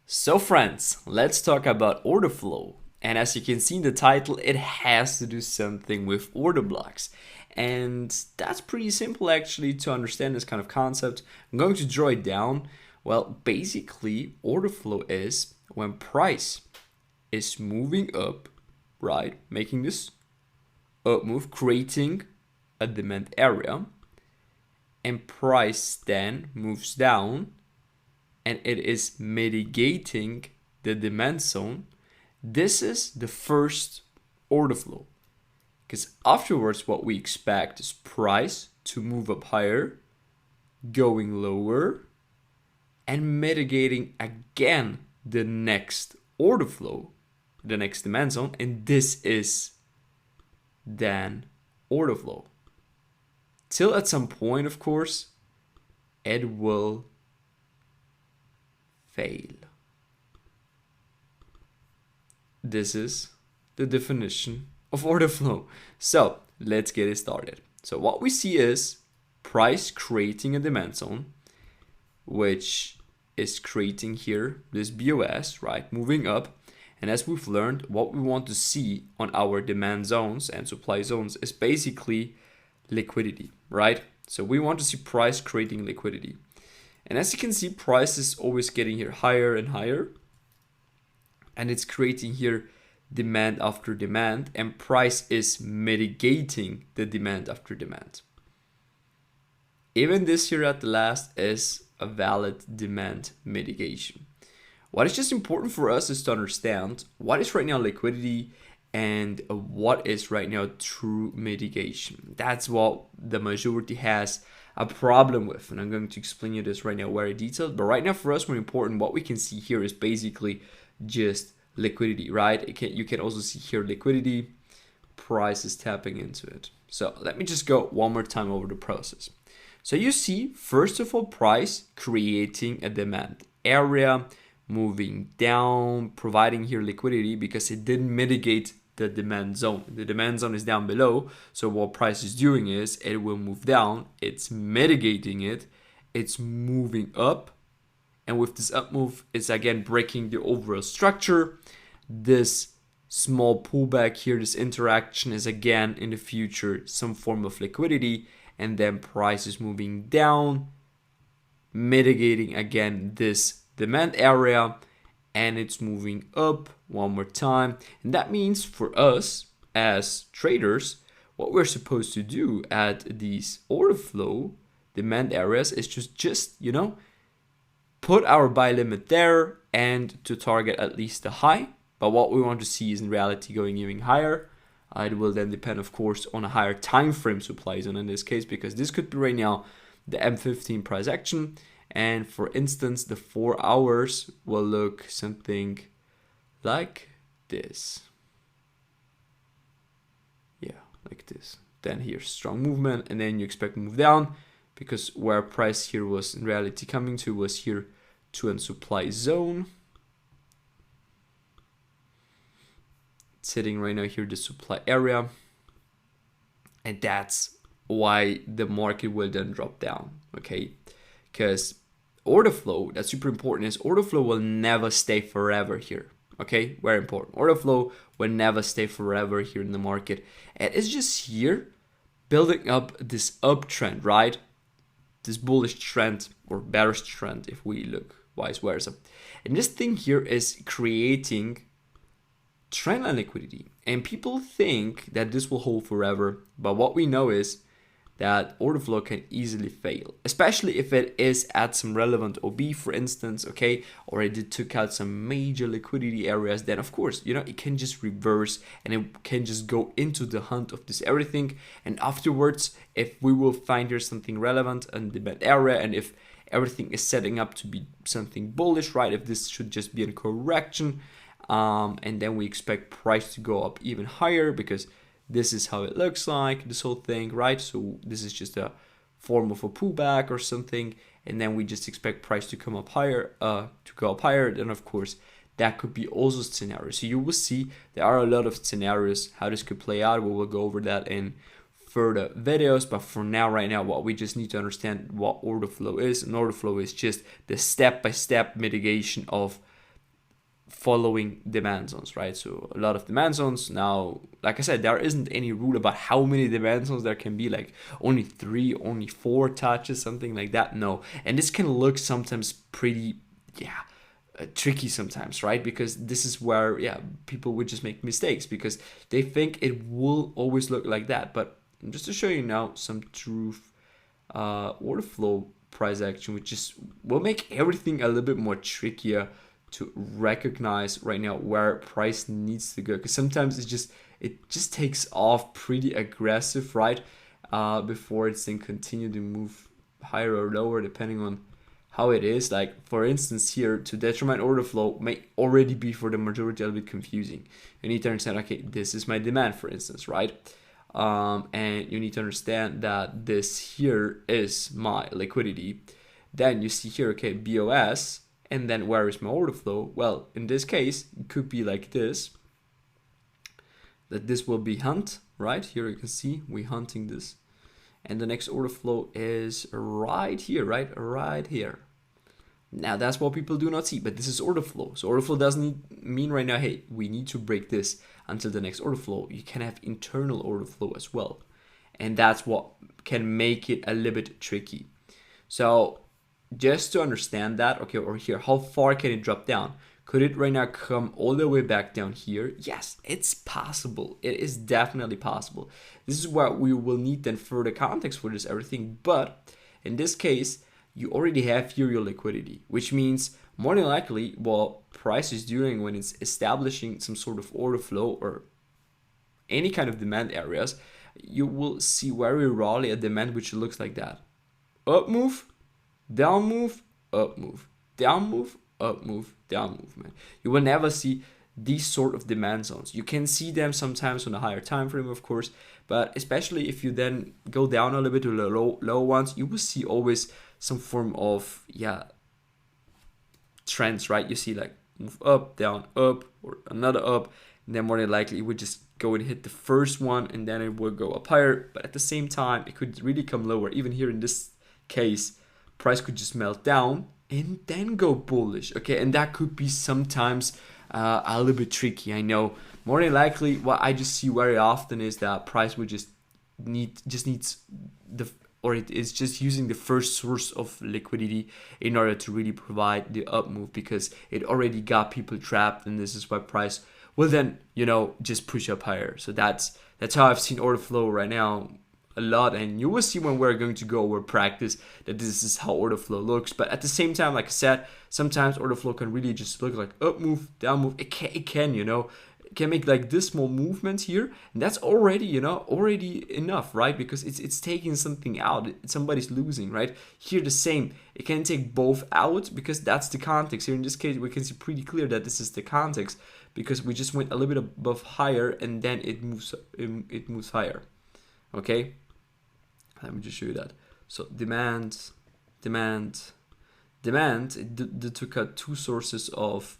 So friends, let's talk about order flow. And as you can see in the title, it has to do something with order blocks. And that's pretty simple actually to understand this kind of concept. I'm going to draw it down. Well, basically, order flow is when price is moving up, right? Making this up move, creating a demand area, and price then moves down and it is mitigating the demand zone. This is the first order flow. Because afterwards, what we expect is price to move up higher, going lower, and mitigating again the next order flow, the next demand zone. And this is then order flow. Till at some point, of course, it will fail. This is the definition of order flow. So let's get it started. So what we see is price creating a demand zone, which is creating here this BOS, right? Moving up. And as we've learned, what we want to see on our demand zones and supply zones is basically liquidity, right? So we want to see price creating liquidity. And as you can see, price is always getting here higher and higher. And it's creating here demand after demand. And price is mitigating the demand after demand. Even this here at the last is a valid demand mitigation. What is just important for us is to understand what is right now liquidity and what is right now true mitigation. That's what the majority has a problem with, and I'm going to explain you this right now very detailed. But right now for us, more important, what we can see here is basically just liquidity, right? You can also see here liquidity, price is tapping into it. So let me just go one more time over the process. So you see, first of all, price creating a demand area, moving down, providing here liquidity because it didn't mitigate the demand zone. The demand zone is down below. So what price is doing is it will move down. It's mitigating it. It's moving up. And with this up move, it's again breaking the overall structure. This small pullback here, this interaction is again in the future some form of liquidity. And then price is moving down, mitigating again this demand area, and it's moving up one more time. And that means for us as traders, what we're supposed to do at these order flow demand areas is just put our buy limit there and to target at least the high. But what we want to see is in reality going even higher. It will then depend, of course, on a higher time frame supply zone in this case, because this could be right now the M15 price action. And for instance, the 4 hours will look something like this. Yeah, like this. Then here's strong movement, and then you expect to move down because where price here was in reality coming to was here to a supply zone. Sitting right now here the supply area, and that's why the market will then drop down. Okay, because order flow, that's super important, is order flow will never stay forever here. Okay, very important. Order flow will never stay forever here in the market, and it's just here building up this uptrend, right? This bullish trend or bearish trend if we look vice versa. And this thing here is creating trendline liquidity, and people think that this will hold forever, but what we know is that order flow can easily fail, especially if it is at some relevant OB, for instance, okay, or it took out some major liquidity areas. Then of course, it can just reverse and it can just go into the hunt of this everything. And afterwards, if we will find here something relevant in the bad area, and if everything is setting up to be something bullish, right, if this should just be a correction, and then we expect price to go up even higher because this is how it looks like, this whole thing, right? So this is just a form of a pullback or something, and then we just expect price to come up higher, to go up higher. Then of course that could be also scenarios. So you will see there are a lot of scenarios how this could play out. We will go over that in further videos, but for now, right now, what we just need to understand what order flow is. And order flow is just the step-by-step mitigation of following demand zones, right? So a lot of demand zones now, like I said, there isn't any rule about how many demand zones there can be, like only 3, only 4 touches, something like that. No. And this can look sometimes pretty, tricky sometimes, right? Because this is where, people would just make mistakes because they think it will always look like that. But just to show you now some truth, order flow price action, which just will make everything a little bit more trickier to recognize right now where price needs to go, because sometimes it just takes off pretty aggressive, right, before it's then continue to move higher or lower depending on how it is. Like for instance here, to determine order flow may already be for the majority a little bit confusing. You need to understand, okay, this is my demand, for instance, right? And you need to understand that this here is my liquidity. Then you see here, okay, BOS, and then where is my order flow? Well, in this case, it could be like this, that this will be hunt, right? Here you can see we hunting this. And the next order flow is right here, right? Right here. Now that's what people do not see, but this is order flow. So order flow doesn't mean right now, hey, we need to break this until the next order flow. You can have internal order flow as well. And that's what can make it a little bit tricky. So just to understand that, okay, or here, how far can it drop down? Could it right now come all the way back down here? Yes, it's possible. It is definitely possible. This is where we will need then further context for this everything. But in this case, you already have here your liquidity, which means more than likely what price is doing when it's establishing some sort of order flow or any kind of demand areas, you will see very rarely a demand which looks like that. Up move, down move, up move, down move, up move, down move, man. You will never see these sort of demand zones. You can see them sometimes on a higher time frame, of course, but especially if you then go down a little bit to the low ones, you will see always some form of trends, right? You see like move up, down, up, or another up, and then more than likely it would just go and hit the first one, and then it will go up higher. But at the same time, it could really come lower. Even here in this case, price could just melt down and then go bullish, okay? And that could be sometimes a little bit tricky, I know. More than likely, what I just see very often is that price would just needs the, or it is just using the first source of liquidity in order to really provide the up move, because it already got people trapped, and this is why price will then, just push up higher. So that's how I've seen order flow right now a lot, and you will see when we're going to go over practice that this is how order flow looks. But at the same time, like I said, sometimes order flow can really just look like up move, down move. It can make like this small movement here, and that's already already enough, right? Because it's taking something out, somebody's losing, right? Here the same, it can take both out because that's the context. Here in this case we can see pretty clear that this is the context, because we just went a little bit above higher and then it moves higher. Okay, let me just show you that. So demand, it took out two sources of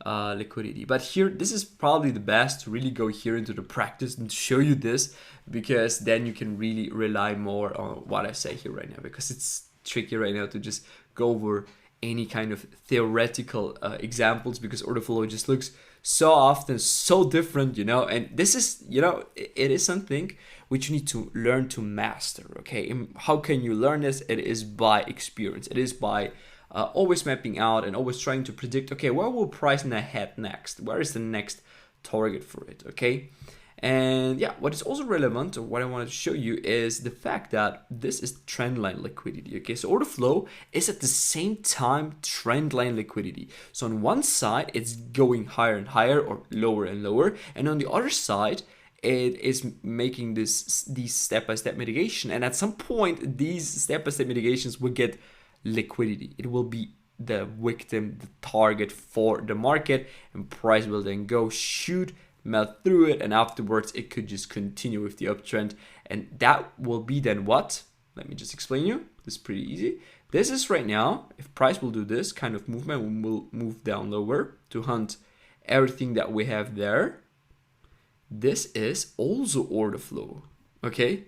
liquidity. But here, this is probably the best to really go here into the practice and show you this, because then you can really rely more on what I say here right now, because it's tricky right now to just go over any kind of theoretical examples, because order flow just looks so often so different, and this is, it is something which you need to learn to master. Okay, and how can you learn this? It is by experience. It is by always mapping out and always trying to predict, okay, where will price head next? Where is the next target for it? Okay. And what is also relevant, or what I wanted to show you, is the fact that this is trendline liquidity. Okay, so order flow is at the same time trendline liquidity. So on one side, it's going higher and higher, or lower and lower, and on the other side, it is making these step-by-step mitigation. And at some point, these step-by-step mitigations will get liquidity. It will be the victim, the target for the market, and price will then go shoot, melt through it, and afterwards it could just continue with the uptrend. And that will be then what? Let me just explain you. This is pretty easy. This is right now, if price will do this kind of movement, we'll move down lower to hunt everything that we have there. This is also order flow. Okay,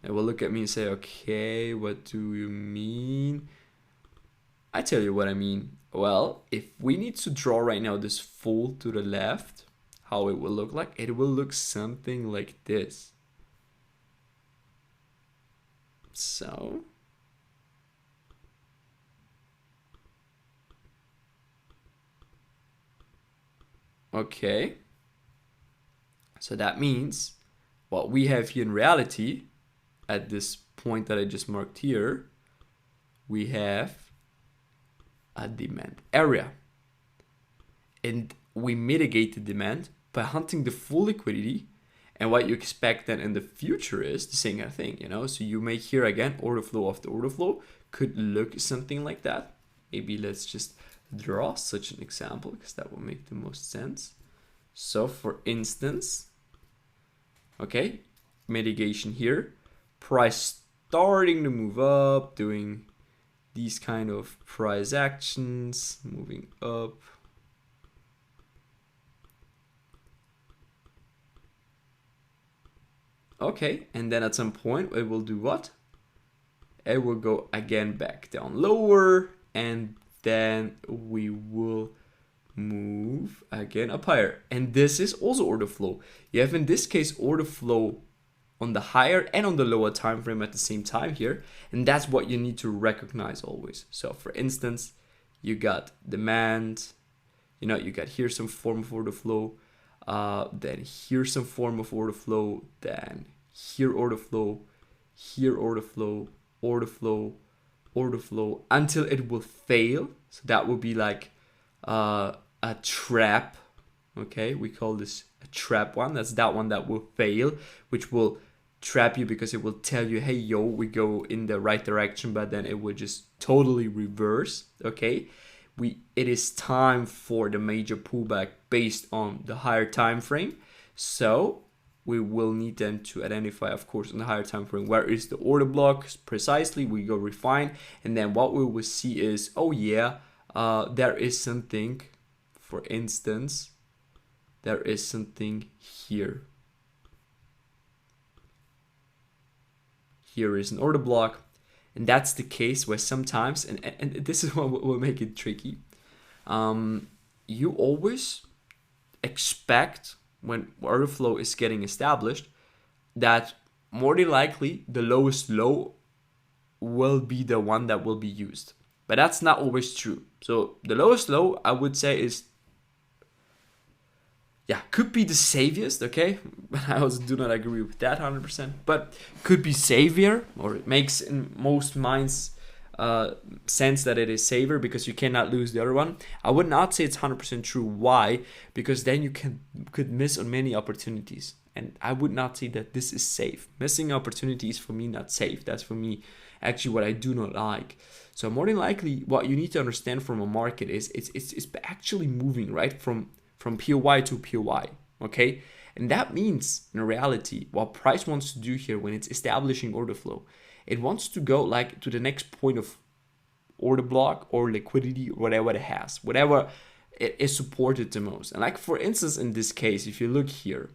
and will look at me and say, okay, what do you mean? I tell you what I mean. Well, if we need to draw right now this fold to the left, how it will look like, it will look something like this. So okay, so that means what we have here in reality at this point that I just marked here, we have a demand area, and we mitigate the demand by hunting the full liquidity. And what you expect then in the future is the same kind of thing, you know. So you make here again order flow after order flow could look something like that. Maybe let's just draw such an example because that will make the most sense. So for instance, okay, mitigation here, price starting to move up, doing these kind of price actions, moving up. Okay, and then at some point it will do what? It will go again back down lower, and then we will move again up higher. And this is also order flow. You have in this case order flow on the higher and on the lower time frame at the same time here, and that's what you need to recognize always. So for instance, you got demand, you know, you got here some form of order flow, then here some form of order flow, then here order flow, here order flow, order flow, order flow, until it will fail. So that will be like a trap. Okay, we call this a trap one. That's that one that will fail, which will trap you because it will tell you, hey, yo, we go in the right direction, but then it will just totally reverse. Okay, it is time for the major pullback based on the higher time frame. So we will need then to identify, of course, on the higher time frame, where is the order block precisely. We go refine, and then what we will see is, oh yeah, there is something. For instance, there is something here. Here is an order block, and that's the case where sometimes, and this is what will make it tricky, you always expect when order flow is getting established that more than likely the lowest low will be the one that will be used. But that's not always true. So the lowest low, I would say, is, yeah, could be the safest, okay? But I also do not agree with that 100%. But could be savior, or it makes in most minds sense that it is safer because you cannot lose the other one. I would not say it's 100% true. Why? Because then you could miss on many opportunities. And I would not say that this is safe. Missing opportunities for me not safe. That's for me actually what I do not like. So more than likely, what you need to understand from a market is it's actually moving, right, from POY to POY, okay? And that means, in reality, what price wants to do here when it's establishing order flow, it wants to go like to the next point of order block or liquidity, or whatever it has, whatever it is supported the most. And like, for instance, in this case, if you look here,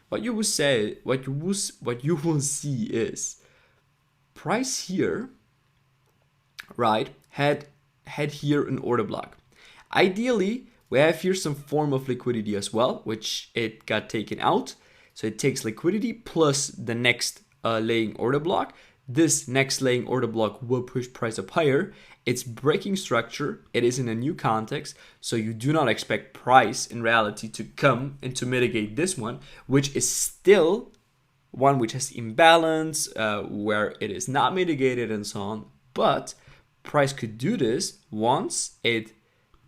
what you will say, what you will see is price here, right, had here an order block. Ideally, we have here some form of liquidity as well, which it got taken out. So it takes liquidity plus the next laying order block. This next laying order block will push price up higher. It's breaking structure. It is in a new context. So you do not expect price in reality to come and to mitigate this one, which is still one which has imbalance, where it is not mitigated and so on. But price could do this once it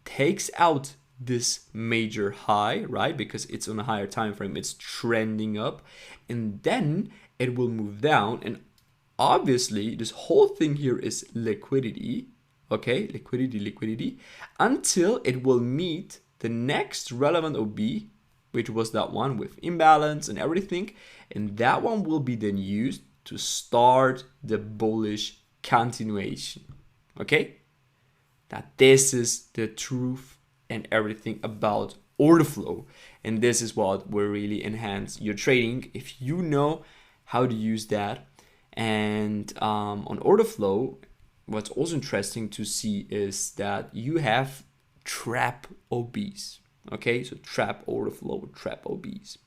takes out this major high, right? Because it's on a higher time frame, it's trending up, and then it will move down. And obviously this whole thing here is liquidity, okay? Liquidity, until it will meet the next relevant OB, which was that one with imbalance and everything, and that one will be then used to start the bullish continuation, okay? That this is the truth and everything about order flow, and this is what will really enhance your trading if you know how to use that. And on order flow, what's also interesting to see is that you have trap OBs. Okay, so trap order flow, trap OBs.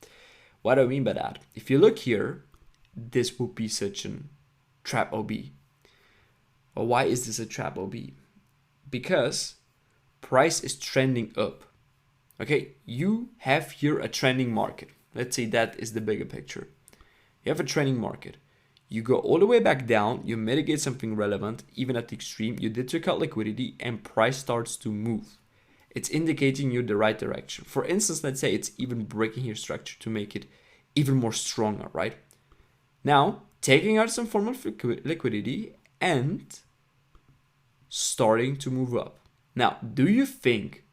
What do I mean by that? If you look here, this would be such a trap OB. Well, why is this a trap OB? Because price is trending up. Okay, you have here a trending market. Let's say that is the bigger picture. You have a trending market. You go all the way back down, you mitigate something relevant, even at the extreme, you did check out liquidity, and price starts to move. It's indicating you the right direction. For instance, let's say it's even breaking your structure to make it even more stronger, right? Now, taking out some form of liquidity and starting to move up. Now, do you think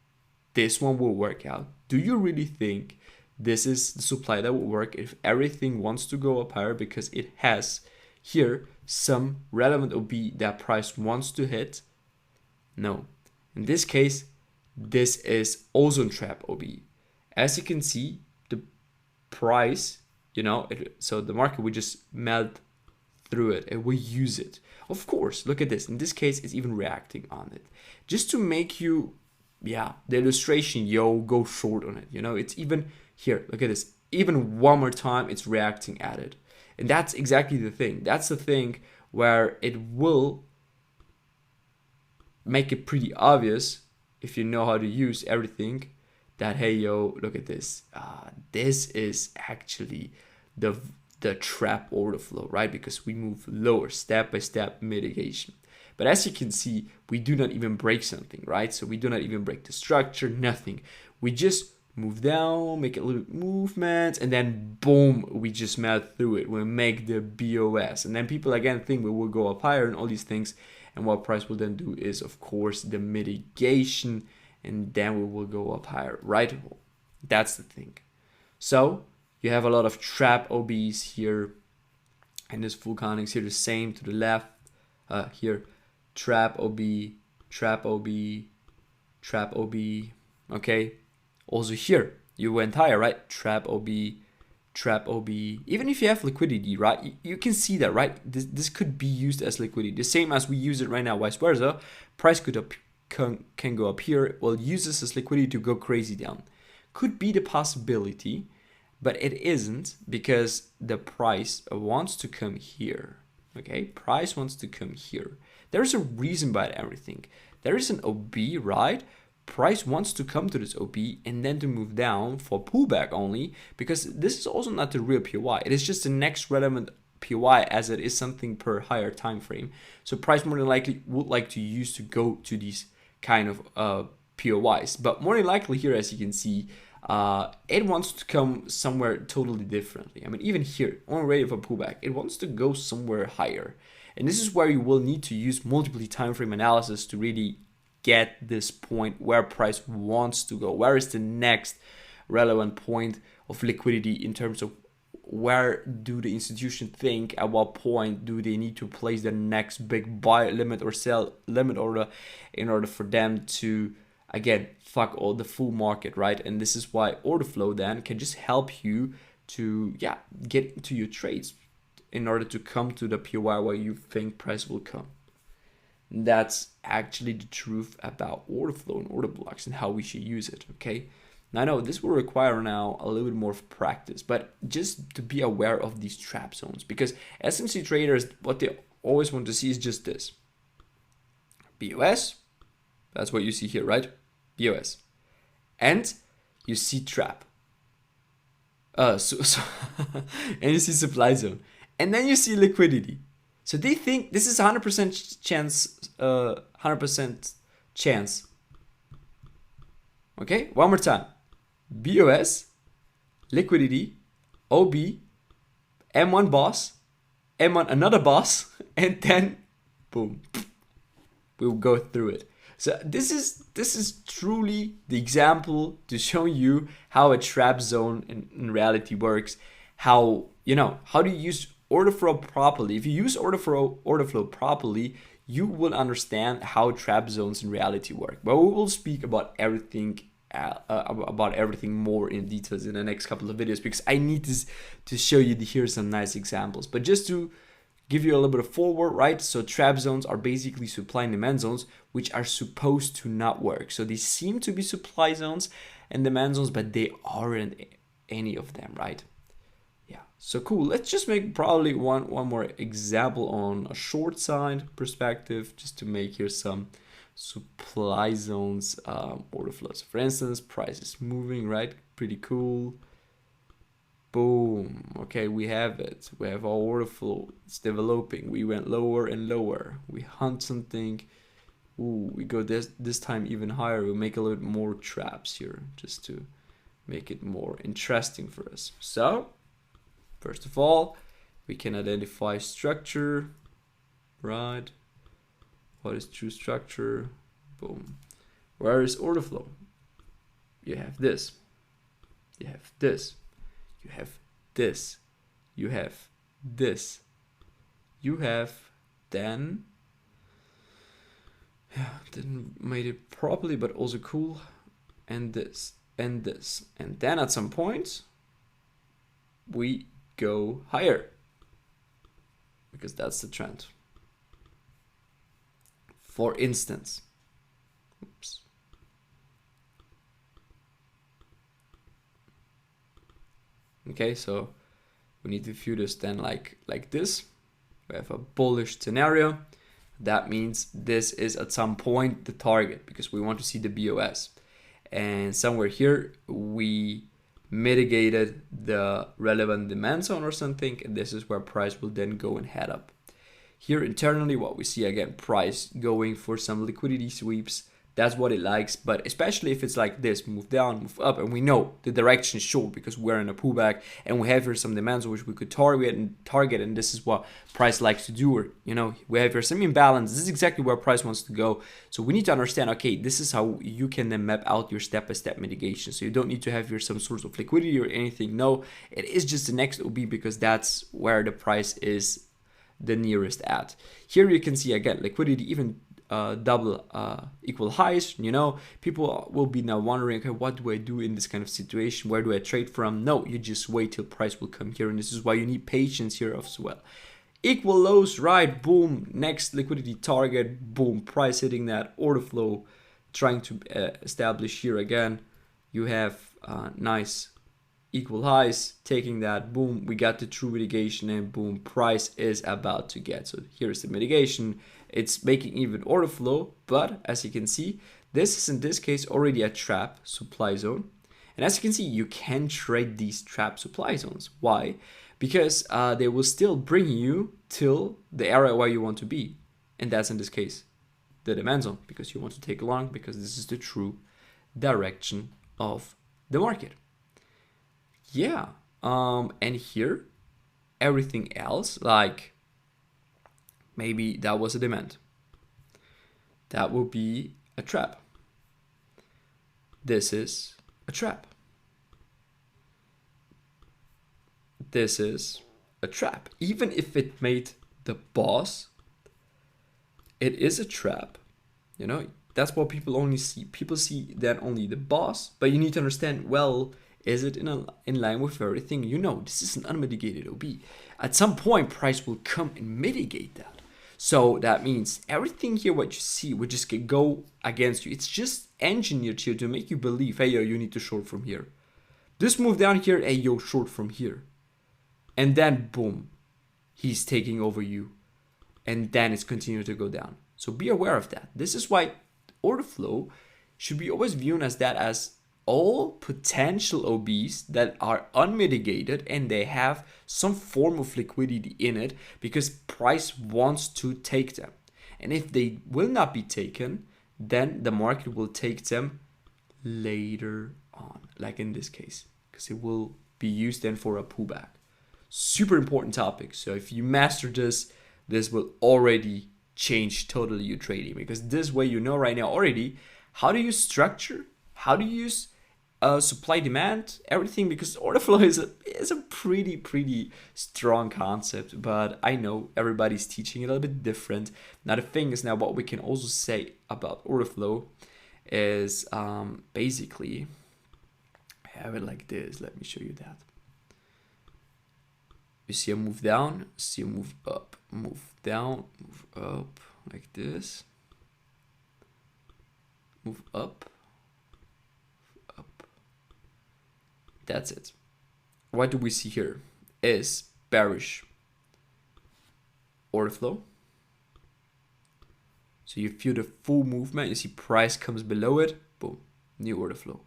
this one will work out? Do you really think this is the supply that will work if everything wants to go up higher because it has here some relevant OB that price wants to hit? No. In this case, this is also a trap OB. As you can see, the price, so the market will just melt through it. It will use it. Of course, look at this. In this case, it's even reacting on it. Just to make you, the illustration, go short on it. It's even here, look at this. Even one more time, it's reacting at it. And that's exactly the thing. That's the thing where it will make it pretty obvious, if you know how to use everything, that, hey, look at this. This is actually the trap order flow, right? Because we move lower, step-by-step mitigation. But as you can see, we do not even break something, right? So we do not even break the structure, nothing. We just move down, make a little movement, and then boom, we just melt through it. We make the BOS. And then people again think we will go up higher and all these things. And what price will then do is, of course, the mitigation, and then we will go up higher, right? That's the thing. So you have a lot of trap OBs here, and this full countings here the same to the left. Here, trap OB, trap OB, trap OB. Okay. Also here, you went higher, right? Trap OB, trap OB. Even if you have liquidity, right? You can see that, right? This could be used as liquidity. The same as we use it right now, vice versa. Price can go up here. We'll use this as liquidity to go crazy down. Could be the possibility, but it isn't, because the price wants to come here. Okay, price wants to come here. There's a reason behind everything. There is an OB, right? Price wants to come to this OB and then to move down for pullback only, because this is also not the real POI. It is just the next relevant POI, as it is something per higher time frame. So price more than likely would like to use to go to these kind of POIs. But more than likely here, as you can see, it wants to come somewhere totally differently. I mean, even here, on ready for pullback, it wants to go somewhere higher. And this is where you will need to use multiple time frame analysis to really get this point where price wants to go. Where is the next relevant point of liquidity in terms of where do the institution think, at what point do they need to place the next big buy limit or sell limit order in order for them to, again, fuck all the full market, right? And this is why order flow then can just help you to get into your trades in order to come to the POI where you think price will come. And that's actually the truth about order flow and order blocks and how we should use it, okay? Now I know this will require now a little bit more of practice, but just to be aware of these trap zones, because SMC traders, what they always want to see is just this. BOS, that's what you see here, right? BOS. And you see trap. And you see supply zone. And then you see liquidity. So they think this is 100% chance, 100% chance. Okay, one more time. BOS, liquidity, OB, M1 boss, M1 another boss, and then boom, we'll go through it. So this is truly the example to show you how a trap zone in reality works. How how do you use order flow properly? If you use order flow properly, you will understand how trap zones in reality work. But we will speak about everything more in details in the next couple of videos, because I need to show you here some nice examples. But just to give you a little bit of forward, right? So trap zones are basically supply and demand zones, which are supposed to not work. So they seem to be supply zones and demand zones, but they aren't any of them, right? Yeah, so cool. Let's just make probably one more example on a short side perspective, just to make here some supply zones order flows. For instance, price is moving, right? Pretty cool. Boom. Okay, we have it. We have our order flow. It's developing. We went lower and lower. We hunt something. Ooh, we go this time even higher. We'll make a little bit more traps here just to make it more interesting for us. So, first of all, we can identify structure, right? What is true structure? Boom. Where is order flow? You have this. You have this. You have this. You have this. You have then, yeah, didn't made it properly, but also cool, and this and this, and then at some point we go higher because that's the trend. For instance, oops. Okay, so we need to view this then like this. We have a bullish scenario. That means this is at some point the target because we want to see the BOS. And somewhere here we mitigated the relevant demand zone or something, and this is where price will then go and head up. Here internally, what we see again, price going for some liquidity sweeps. That's what it likes, but especially if it's like this, move down, move up, and we know the direction is short because we're in a pullback and we have here some demands which we could target, and this is what price likes to do. Or, you know, we have here some imbalance. This is exactly where price wants to go. So we need to understand, okay, this is how you can then map out your step-by-step mitigation. So you don't need to have here some sort of liquidity or anything. No, it is just the next OB because that's where the price is the nearest at. Here you can see again liquidity even double equal highs. You know, people will be now wondering, okay, what do I do in this kind of situation? Where do I trade from? No, you just wait till price will come here, and this is why you need patience here as well. Equal lows, right? Boom, next liquidity target, boom, price hitting that order flow, trying to establish here again. You have nice equal highs, taking that, boom, we got the true mitigation, and boom, price is about to get. So here's the mitigation. It's making even order flow, but as you can see, this is in this case already a trap supply zone. And as you can see, you can trade these trap supply zones. Why? Because they will still bring you till the area where you want to be. And that's in this case, the demand zone, because you want to take long, because this is the true direction of the market. Yeah, and here, everything else, like maybe that was a demand. That will be a trap. This is a trap. This is a trap. Even if it made the boss, it is a trap. You know, that's what people only see. People see then only the boss, but you need to understand, well, is it in line with everything? You know, this is an unmitigated OB. At some point, price will come and mitigate that. So that means everything here, what you see, would just go against you. It's just engineered here to make you believe, hey, yo, you need to short from here. This move down here, hey, yo, short from here. And then, boom, he's taking over you. And then it's continuing to go down. So be aware of that. This is why order flow should be always viewed as that, as all potential OBs that are unmitigated and they have some form of liquidity in it because price wants to take them. And if they will not be taken, then the market will take them later on, like in this case, because it will be used then for a pullback. Super important topic. So if you master this, this will already change totally your trading, because this way you know right now already how to use structure, how to use supply demand, everything, because order flow is a pretty strong concept, but I know everybody's teaching it a little bit different. Now the thing is, now what we can also say about order flow is basically, I have it like this. Let me show you that. You see a move down, see a move up, move down, move up, like this. Move up, up. That's it. What do we see here is bearish order flow. So you feel the full movement. You see price comes below it, boom, new order flow.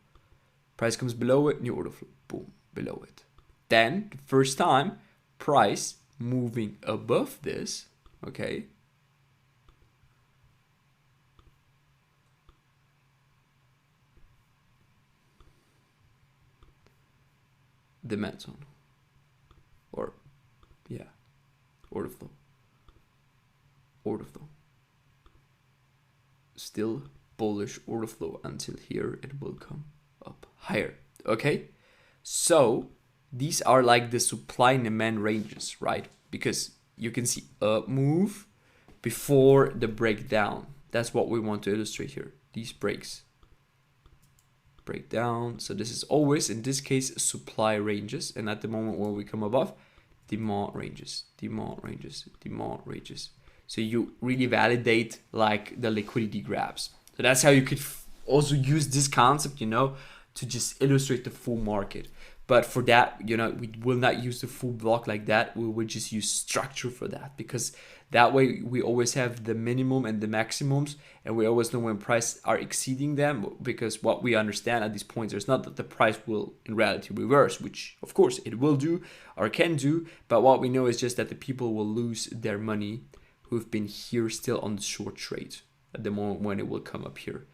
Price comes below it, new order flow, boom, below it. Then the first time, price moving above this, okay, demand zone, or yeah, order flow, order flow. Still bullish order flow until here it will come up higher. Okay, so these are like the supply and demand ranges, right? Because you can see a move before the breakdown. That's what we want to illustrate here. These breaks, breakdown. So this is always, in this case, supply ranges, and at the moment when we come above, demand ranges, demand ranges, demand ranges. So you really validate like the liquidity grabs. So that's how you could also use this concept, you know, to just illustrate the full market. But for that, you know, we will not use the full block like that. We will just use structure for that, because that way we always have the minimum and the maximums, and we always know when prices are exceeding them, because what we understand at these points is not that the price will in reality reverse, which of course it will do or can do, but what we know is just that the people will lose their money who've been here still on the short trade at the moment when it will come up here.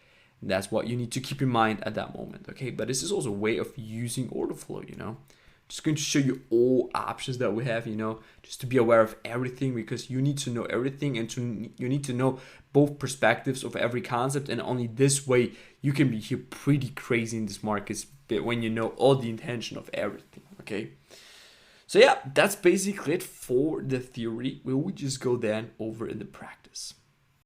And that's what you need to keep in mind at that moment, okay? But this is also a way of using order flow, you know? Just going to show you all options that we have, you know, just to be aware of everything, because you need to know everything, and you need to know both perspectives of every concept, and only this way you can be here pretty crazy in this market when you know all the intention of everything, okay? So yeah, that's basically it for the theory. We will just go then over in the practice.